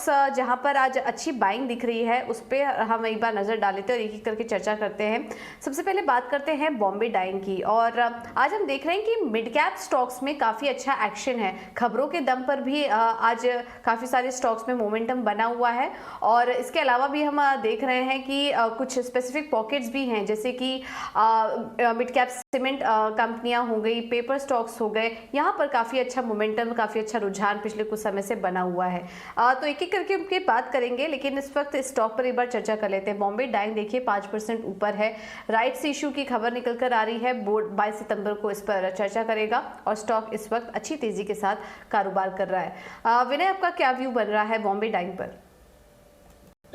जहां पर आज अच्छी बाइंग दिख रही है उस पर हम एक बार नज़र डालेते हैं और एक एक करके चर्चा करते हैं। सबसे पहले बात करते हैं बॉम्बे डाइंग की, और आज हम देख रहे हैं कि मिड कैप स्टॉक्स में काफ़ी अच्छा एक्शन है। खबरों के दम पर भी आज काफ़ी सारे स्टॉक्स में मोमेंटम बना हुआ है, और इसके अलावा भी हम देख रहे हैं कि कुछ स्पेसिफिक पॉकेट्स भी हैं, जैसे कि मिड कैप सीमेंट कंपनियां हो गई, पेपर स्टॉक्स हो गए, यहाँ पर काफ़ी अच्छा मोमेंटम, काफ़ी अच्छा रुझान पिछले कुछ समय से बना हुआ है। तो एक एक करके उनकी बात करेंगे, लेकिन इस वक्त स्टॉक पर एक बार चर्चा कर लेते हैं। बॉम्बे डाइंग देखिए 5% ऊपर है। राइट्स इशू की खबर निकल कर आ रही है, बोर्ड 22 सितंबर को इस पर चर्चा करेगा, और स्टॉक इस वक्त अच्छी तेजी के साथ कारोबार कर रहा है। विनय, आपका क्या व्यू बन रहा है बॉम्बे डाइंग पर?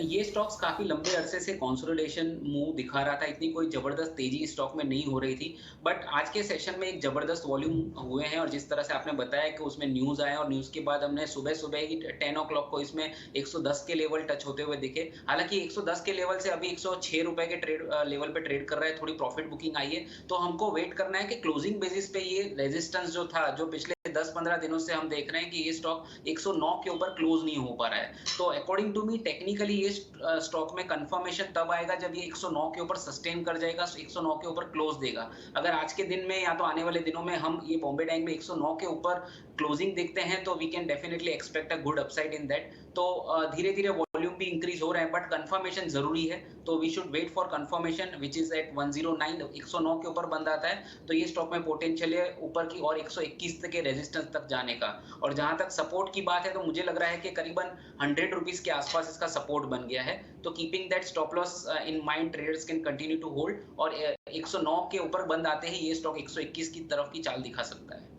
ये स्टॉक्स काफी लंबे अरसे से कंसोलिडेशन मूव दिखा रहा था। इतनी कोई जबरदस्त तेजी स्टॉक में नहीं हो रही थी, बट आज के सेशन में एक जबरदस्त वॉल्यूम हुए हैं। और जिस तरह से आपने बताया कि उसमें न्यूज आया, और न्यूज के बाद हमने सुबह सुबह ही 10 ओ क्लॉक को इसमें 110 के लेवल टच होते हुए दिखे। हालांकि 110 के लेवल से अभी 106 रुपए के ट्रेड लेवल पे ट्रेड कर रहा है। थोड़ी प्रॉफिट बुकिंग आई है, तो हमको वेट करना है कि क्लोजिंग बेसिस पे ये रेजिस्टेंस जो था, जो पिछले 10-15 दिनों से हम देख रहे हैं कि ये स्टॉक 109 के ऊपर क्लोज नहीं हो पा रहा है। तो अकॉर्डिंग टू मी टेक्निकली ये स्टॉक में कंफर्मेशन तब आएगा जब ये 109 के ऊपर सस्टेन कर जाएगा, 109 के ऊपर क्लोज देगा। अगर आज के दिन में या तो आने वाले दिनों में हम ये बॉम्बे डाइंग में 109 के ऊपर क्लोजिंग देखते हैं, तो we can definitely expect a good upside in that. तो धीरे धीरे वॉल्यूम भी इंक्रीज हो रहे हैं, बट कंफर्मेशन जरूरी है। तो we should wait for confirmation which is at 109। 109 के ऊपर बंद आता है तो ये स्टॉक में पोटेंशियल है ऊपर की, और 121 तक के रेजिस्टेंस तक जाने का। और जहां तक सपोर्ट की बात है, तो मुझे लग रहा है कि करीबन 100 रुपीज के आसपास इसका सपोर्ट बन गया है। तो keeping that stop loss in mind, traders can continue to hold, और 109 के ऊपर बंद आते ही ये स्टॉक 121 की तरफ की चाल दिखा सकता है।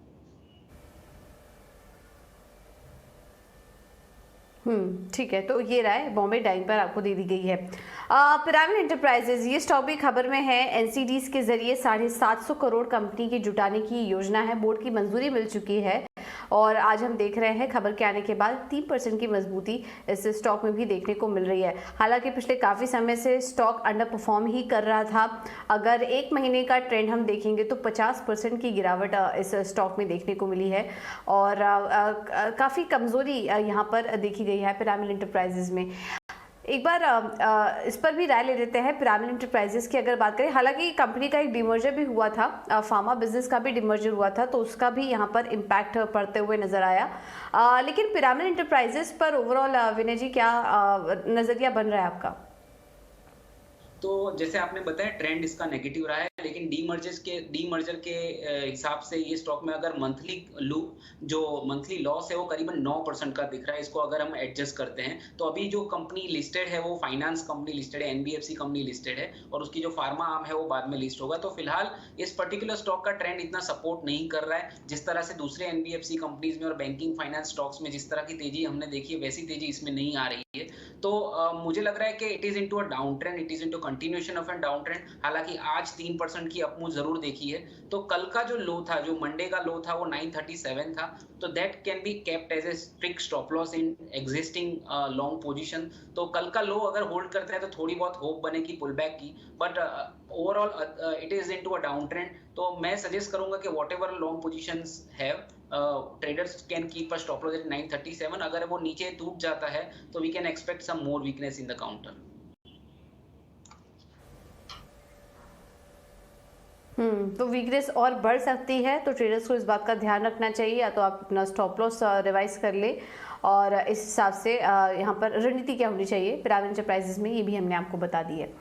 ठीक है, तो ये राय बॉम्बे डाइंग पर आपको दे दी गई है। पिरामिड एंटरप्राइजेज, ये स्टॉक भी खबर में है। एनसीडीज के जरिए 750 करोड़ कंपनी की जुटाने की योजना है, बोर्ड की मंजूरी मिल चुकी है, और आज हम देख रहे हैं खबर के आने के बाद 3% की मजबूती इस स्टॉक में भी देखने को मिल रही है। हालांकि पिछले काफ़ी समय से स्टॉक अंडर परफॉर्म ही कर रहा था। अगर एक महीने का ट्रेंड हम देखेंगे तो 50% की गिरावट इस स्टॉक में देखने को मिली है, और काफ़ी कमज़ोरी यहाँ पर देखी गई है पिरामिड एंटरप्राइजेज में। एक बार इस पर भी राय ले लेते हैं। पिरामिड एंटरप्राइजेस की अगर बात करें, हालांकि कंपनी का एक डिमर्जर भी हुआ था, फार्मा बिजनेस का भी डिमर्जर हुआ था, तो उसका भी यहाँ पर इम्पैक्ट पड़ते हुए नजर आया। लेकिन पिरामिड एंटरप्राइजेस पर ओवरऑल विनय जी क्या नजरिया बन रहा है आपका? तो जैसे आपने बताया ट्रेंड इसका नेगेटिव रहा है, लेकिन डीमर्जर के हिसाब से ये स्टॉक में अगर मंथली लॉस है वो करीबन 9% का दिख रहा है। इसको अगर हम एडजस्ट करते हैं, तो अभी जो कंपनी लिस्टेड है वो फाइनेंस कंपनी लिस्टेड है, एनबीएफसी कंपनी लिस्टेड है, और उसकी जो फार्मा आर्म है वो बाद में लिस्ट होगा। तो फिलहाल इस पर्टिकुलर स्टॉक का ट्रेंड इतना सपोर्ट नहीं कर रहा है। जिस तरह से दूसरे एनबीएफसी कंपनीज में और बैंकिंग फाइनेंस स्टॉक्स में जिस तरह की तेजी हमने देखी है, वैसी तेजी इसमें नहीं आ रही है। तो मुझे लग रहा है कि it is into a down trend, it is into continuation of an down trend. हालांकि आज 3% की अपमूव जरूर देखी है। तो कल का जो लो था, जो मंडे का लो था, वो 937 था। तो that can be kept as a strict stop loss in existing long position. तो कल का लो अगर होल्ड करता है तो थोड़ी बहुत होप बनेगी पुल बैक की, but overall it is into a down trend. तो मैं सजेस्ट करूंगा कि what ever long positions have, traders can keep a stop loss at 937. अगर वो नीचे टूट जाता है तो we can expect some more weakness in the counter. तो वीकनेस और बढ़ सकती है, तो ट्रेडर्स को इस बात का ध्यान रखना चाहिए। या तो आप अपना स्टॉप लॉस रिवाइज कर ले, और इस हिसाब से यहाँ पर रणनीति क्या होनी चाहिए पिरामिड एंटरप्राइजेज में, ये भी हमने आपको बता दी है।